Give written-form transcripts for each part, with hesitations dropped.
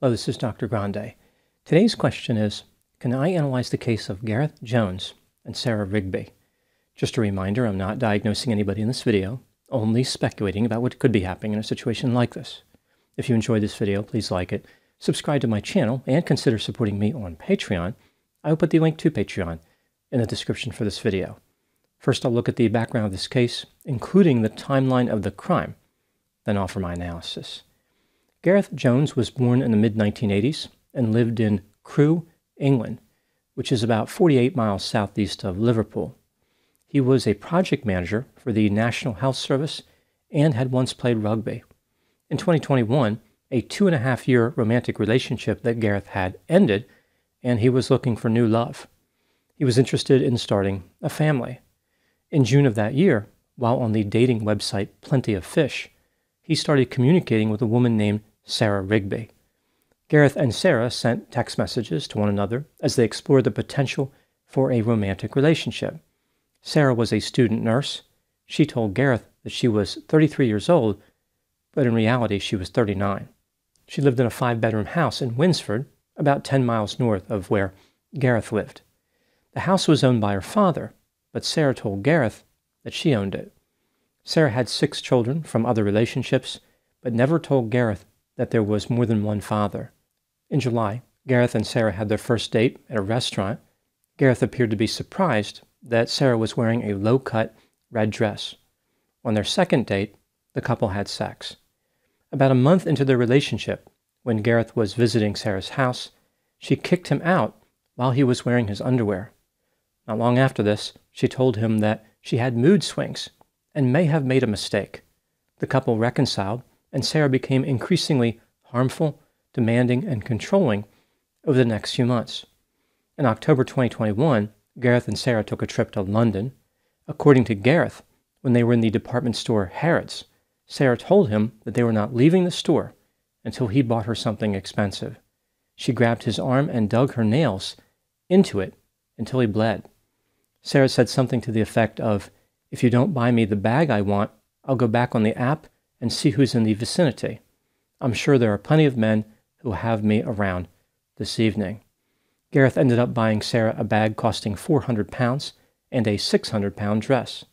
Hello, this is Dr. Grande. Today's question is, can I analyze the case of Gareth Jones and Sarah Rigby? Just a reminder, I'm not diagnosing anybody in this video, only speculating about what could be happening in a situation like this. If you enjoyed this video, please like it, subscribe to my channel, and consider supporting me on Patreon. I will put the link to Patreon in the description for this video. First, I'll look at the background of this case, including the timeline of the crime, then offer my analysis. Gareth Jones was born in the mid-1980s and lived in Crewe, England, which is about 48 miles southeast of Liverpool. He was a project manager for the National Health Service and had once played rugby. In 2021, a 2.5-year romantic relationship that Gareth had ended, and he was looking for new love. He was interested in starting a family. In June of that year, while on the dating website Plenty of Fish, he started communicating with a woman named Sarah Rigby. Gareth and Sarah sent text messages to one another as they explored the potential for a romantic relationship. Sarah was a student nurse. She told Gareth that she was 33 years old, but in reality she was 39. She lived in a 5-bedroom house in Winsford, about 10 miles north of where Gareth lived. The house was owned by her father, but Sarah told Gareth that she owned it. Sarah had 6 children from other relationships, but never told Gareth that there was more than one father. In July, Gareth and Sarah had their first date at a restaurant. Gareth appeared to be surprised that Sarah was wearing a low-cut red dress. On their second date, the couple had sex. About a month into their relationship, when Gareth was visiting Sarah's house, she kicked him out while he was wearing his underwear. Not long after this, she told him that she had mood swings and may have made a mistake. The couple reconciled, and Sarah became increasingly harmful, demanding, and controlling over the next few months. In October 2021, Gareth and Sarah took a trip to London. According to Gareth, when they were in the department store Harrods, Sarah told him that they were not leaving the store until he bought her something expensive. She grabbed his arm and dug her nails into it until he bled. Sarah said something to the effect of, "If you don't buy me the bag I want, I'll go back on the app and see who's in the vicinity. I'm sure there are plenty of men who have me around this evening." Gareth ended up buying Sarah a bag costing £400 and a £600 dress.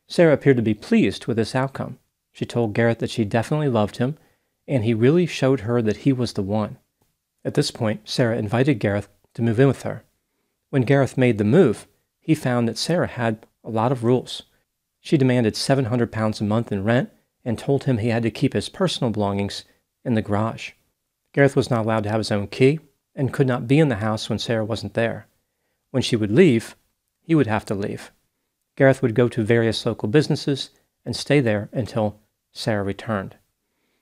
Sarah appeared to be pleased with this outcome. She told Gareth that she definitely loved him, and he really showed her that he was the one. At this point, Sarah invited Gareth to move in with her. When Gareth made the move, he found that Sarah had a lot of rules. She demanded £700 a month in rent and told him he had to keep his personal belongings in the garage. Gareth was not allowed to have his own key and could not be in the house when Sarah wasn't there. When she would leave, he would have to leave. Gareth would go to various local businesses and stay there until Sarah returned.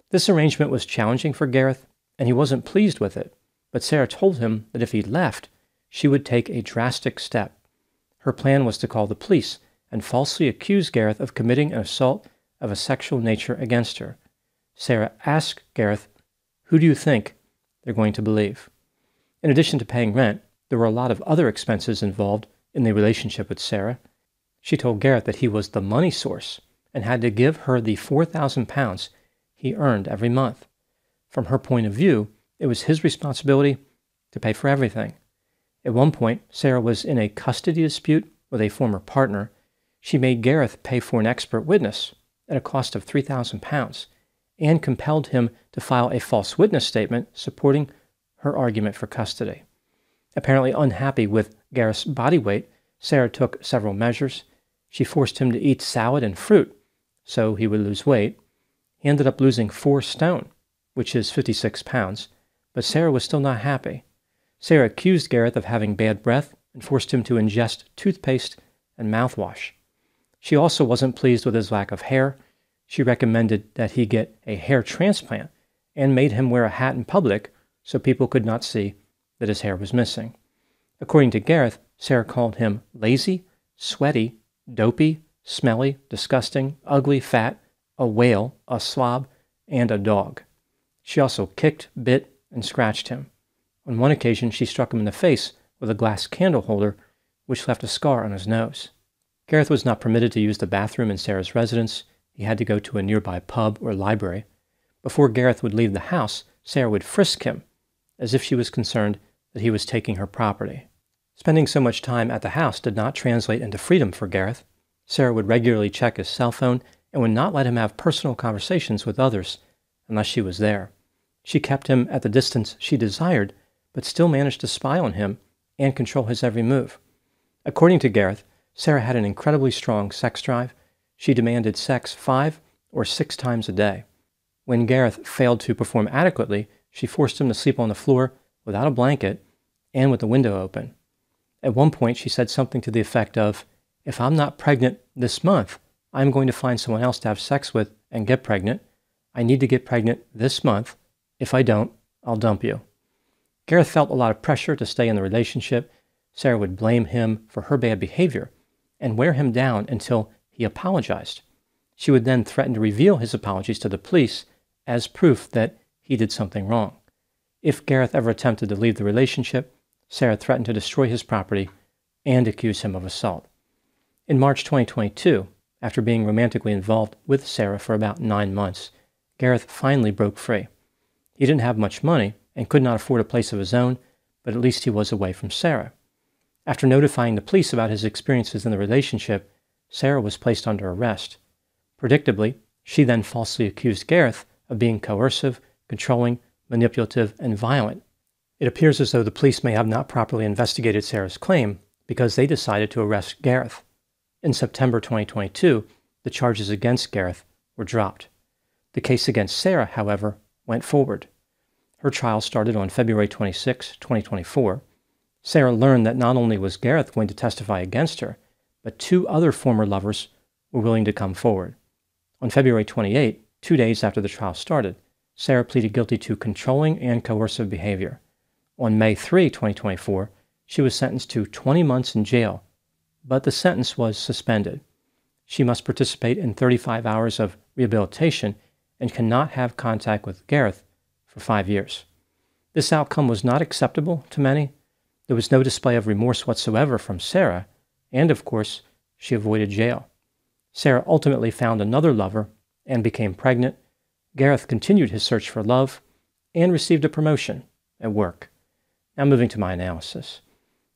This arrangement was challenging for Gareth, and he wasn't pleased with it, but Sarah told him that if he left, she would take a drastic step. Her plan was to call the police and falsely accuse Gareth of committing an assault of a sexual nature against her. Sarah asked Gareth, "Who do you think they're going to believe?" In addition to paying rent, there were a lot of other expenses involved in the relationship with Sarah. She told Gareth that he was the money source and had to give her the £4,000 he earned every month. From her point of view, it was his responsibility to pay for everything. At one point, Sarah was in a custody dispute with a former partner. She made Gareth pay for an expert witness at a cost of £3,000 and compelled him to file a false witness statement supporting her argument for custody. Apparently unhappy with Gareth's body weight, Sarah took several measures. She forced him to eat salad and fruit so he would lose weight. He ended up losing 4 stone, which is 56 pounds, but Sarah was still not happy. Sarah accused Gareth of having bad breath and forced him to ingest toothpaste and mouthwash. She also wasn't pleased with his lack of hair. She recommended that he get a hair transplant and made him wear a hat in public so people could not see that his hair was missing. According to Gareth, Sarah called him lazy, sweaty, dopey, smelly, disgusting, ugly, fat, a whale, a slob, and a dog. She also kicked, bit, and scratched him. On one occasion, she struck him in the face with a glass candle holder, which left a scar on his nose. Gareth was not permitted to use the bathroom in Sarah's residence. He had to go to a nearby pub or library. Before Gareth would leave the house, Sarah would frisk him as if she was concerned that he was taking her property. Spending so much time at the house did not translate into freedom for Gareth. Sarah would regularly check his cell phone and would not let him have personal conversations with others unless she was there. She kept him at the distance she desired, but still managed to spy on him and control his every move. According to Gareth, Sarah had an incredibly strong sex drive. She demanded sex 5 or 6 times a day. When Gareth failed to perform adequately, she forced him to sleep on the floor without a blanket and with the window open. At one point, she said something to the effect of, "If I'm not pregnant this month, I'm going to find someone else to have sex with and get pregnant. I need to get pregnant this month. If I don't, I'll dump you." Gareth felt a lot of pressure to stay in the relationship. Sarah would blame him for her bad behavior and wear him down until he apologized. She would then threaten to reveal his apologies to the police as proof that he did something wrong. If Gareth ever attempted to leave the relationship, Sarah threatened to destroy his property and accuse him of assault. In March 2022, after being romantically involved with Sarah for about 9 months, Gareth finally broke free. He didn't have much money and could not afford a place of his own, but at least he was away from Sarah. After notifying the police about his experiences in the relationship, Sarah was placed under arrest. Predictably, she then falsely accused Gareth of being coercive, controlling, manipulative, and violent. It appears as though the police may have not properly investigated Sarah's claim because they decided to arrest Gareth. In September 2022, the charges against Gareth were dropped. The case against Sarah, however, went forward. Her trial started on February 26, 2024. Sarah learned that not only was Gareth going to testify against her, but 2 other former lovers were willing to come forward. On February 28, 2 days after the trial started, Sarah pleaded guilty to controlling and coercive behavior. On May 3, 2024, she was sentenced to 20 months in jail, but the sentence was suspended. She must participate in 35 hours of rehabilitation and cannot have contact with Gareth for 5 years. This outcome was not acceptable to many. There was no display of remorse whatsoever from Sarah, and of course, she avoided jail. Sarah ultimately found another lover and became pregnant. Gareth continued his search for love and received a promotion at work. Now moving to my analysis.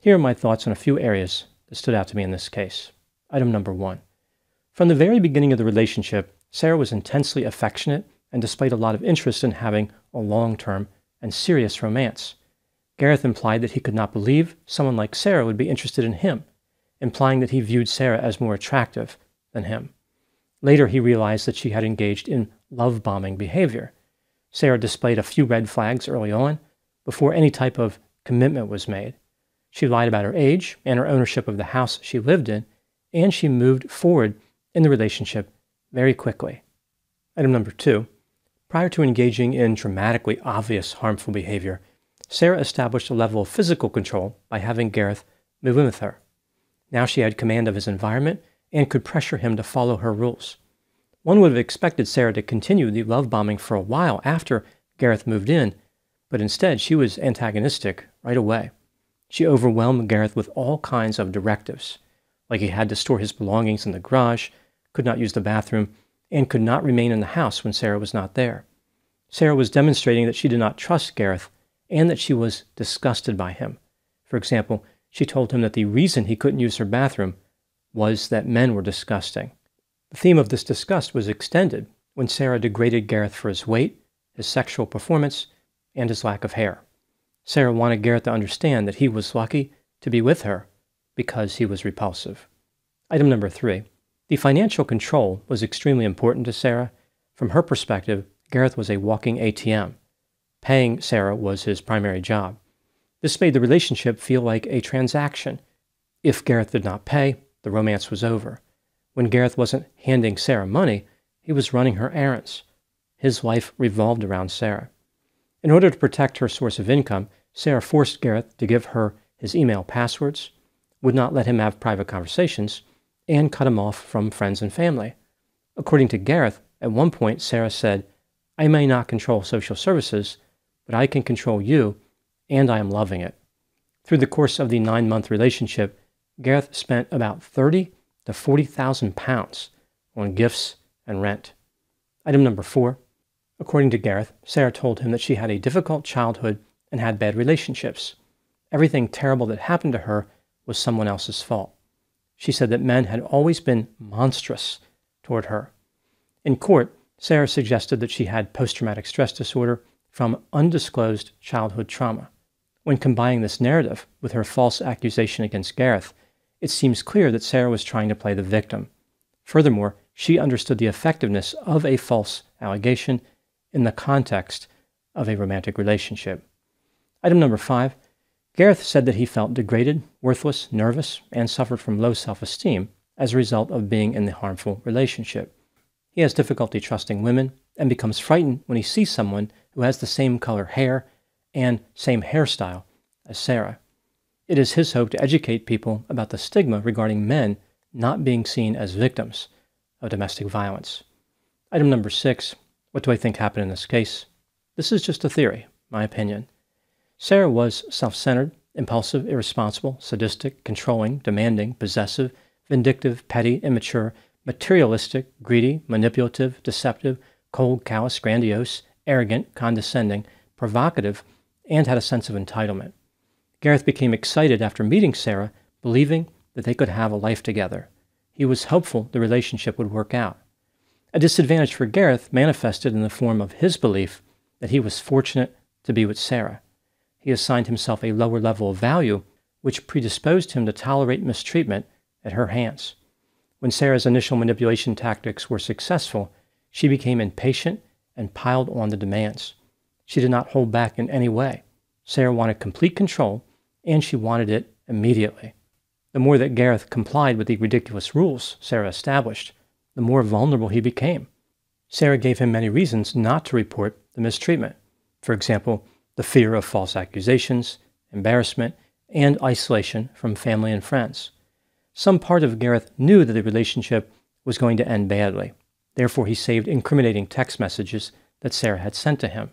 Here are my thoughts on a few areas that stood out to me in this case. Item number 1. From the very beginning of the relationship, Sarah was intensely affectionate and displayed a lot of interest in having a long-term and serious romance. Gareth implied that he could not believe someone like Sarah would be interested in him, implying that he viewed Sarah as more attractive than him. Later, he realized that she had engaged in love-bombing behavior. Sarah displayed a few red flags early on, before any type of commitment was made. She lied about her age and her ownership of the house she lived in, and she moved forward in the relationship very quickly. Item number 2. Prior to engaging in dramatically obvious harmful behavior, Sarah established a level of physical control by having Gareth move in with her. Now she had command of his environment and could pressure him to follow her rules. One would have expected Sarah to continue the love bombing for a while after Gareth moved in, but instead she was antagonistic right away. She overwhelmed Gareth with all kinds of directives, like he had to store his belongings in the garage, could not use the bathroom, and could not remain in the house when Sarah was not there. Sarah was demonstrating that she did not trust Gareth and that she was disgusted by him. For example, she told him that the reason he couldn't use her bathroom was that men were disgusting. The theme of this disgust was extended when Sarah degraded Gareth for his weight, his sexual performance, and his lack of hair. Sarah wanted Gareth to understand that he was lucky to be with her because he was repulsive. Item number 3. The financial control was extremely important to Sarah. From her perspective, Gareth was a walking ATM. Paying Sarah was his primary job. This made the relationship feel like a transaction. If Gareth did not pay, the romance was over. When Gareth wasn't handing Sarah money, he was running her errands. His life revolved around Sarah. In order to protect her source of income, Sarah forced Gareth to give her his email passwords, would not let him have private conversations, and cut him off from friends and family. According to Gareth, at one point Sarah said, "I may not control social services, but I can control you, and I am loving it." Through the course of the 9-month relationship, Gareth spent about £30,000 to £40,000 on gifts and rent. Item number 4. According to Gareth, Sarah told him that she had a difficult childhood and had bad relationships. Everything terrible that happened to her was someone else's fault. She said that men had always been monstrous toward her. In court, Sarah suggested that she had post-traumatic stress disorder from undisclosed childhood trauma. When combining this narrative with her false accusation against Gareth, it seems clear that Sarah was trying to play the victim. Furthermore, she understood the effectiveness of a false allegation in the context of a romantic relationship. Item number 5. Gareth said that he felt degraded, worthless, nervous, and suffered from low self-esteem as a result of being in the harmful relationship. He has difficulty trusting women and becomes frightened when he sees someone who has the same color hair and same hairstyle as Sarah. It is his hope to educate people about the stigma regarding men not being seen as victims of domestic violence. Item number 6. What do I think happened in this case? This is just a theory, my opinion. Sarah was self-centered, impulsive, irresponsible, sadistic, controlling, demanding, possessive, vindictive, petty, immature, materialistic, greedy, manipulative, deceptive, cold, callous, grandiose, arrogant, condescending, provocative, and had a sense of entitlement. Gareth became excited after meeting Sarah, believing that they could have a life together. He was hopeful the relationship would work out. A disadvantage for Gareth manifested in the form of his belief that he was fortunate to be with Sarah. He assigned himself a lower level of value, which predisposed him to tolerate mistreatment at her hands. When Sarah's initial manipulation tactics were successful, she became impatient and piled on the demands. She did not hold back in any way. Sarah wanted complete control, and she wanted it immediately. The more that Gareth complied with the ridiculous rules Sarah established, the more vulnerable he became. Sarah gave him many reasons not to report the mistreatment. For example, the fear of false accusations, embarrassment, and isolation from family and friends. Some part of Gareth knew that the relationship was going to end badly. Therefore, he saved incriminating text messages that Sarah had sent to him.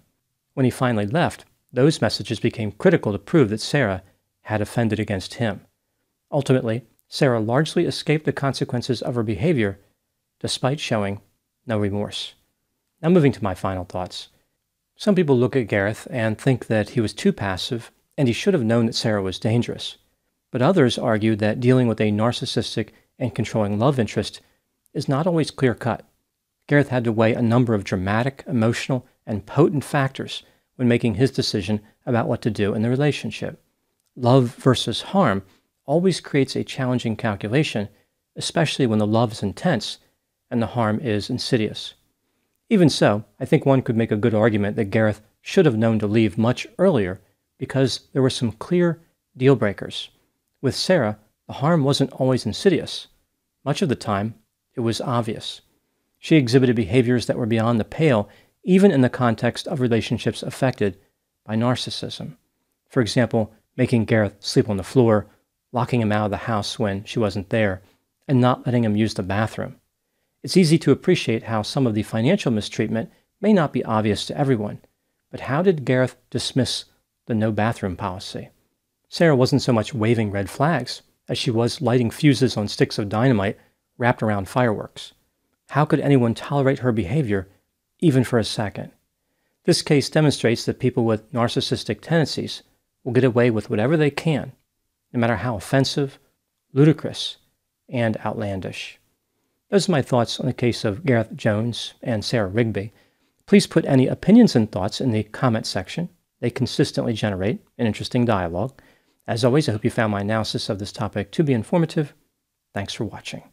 When he finally left, those messages became critical to prove that Sarah had offended against him. Ultimately, Sarah largely escaped the consequences of her behavior, despite showing no remorse. Now moving to my final thoughts. Some people look at Gareth and think that he was too passive and he should have known that Sarah was dangerous. But others argue that dealing with a narcissistic and controlling love interest is not always clear-cut. Gareth had to weigh a number of dramatic, emotional, and potent factors when making his decision about what to do in the relationship. Love versus harm always creates a challenging calculation, especially when the love is intense and the harm is insidious. Even so, I think one could make a good argument that Gareth should have known to leave much earlier because there were some clear deal breakers. With Sarah, the harm wasn't always insidious. Much of the time, it was obvious. She exhibited behaviors that were beyond the pale, even in the context of relationships affected by narcissism. For example, making Gareth sleep on the floor, locking him out of the house when she wasn't there, and not letting him use the bathroom. It's easy to appreciate how some of the financial mistreatment may not be obvious to everyone, but how did Gareth dismiss the no bathroom policy? Sarah wasn't so much waving red flags as she was lighting fuses on sticks of dynamite wrapped around fireworks. How could anyone tolerate her behavior, even for a second? This case demonstrates that people with narcissistic tendencies will get away with whatever they can, no matter how offensive, ludicrous, and outlandish. Those are my thoughts on the case of Gareth Jones and Sarah Rigby. Please put any opinions and thoughts in the comment section. They consistently generate an interesting dialogue. As always, I hope you found my analysis of this topic to be informative. Thanks for watching.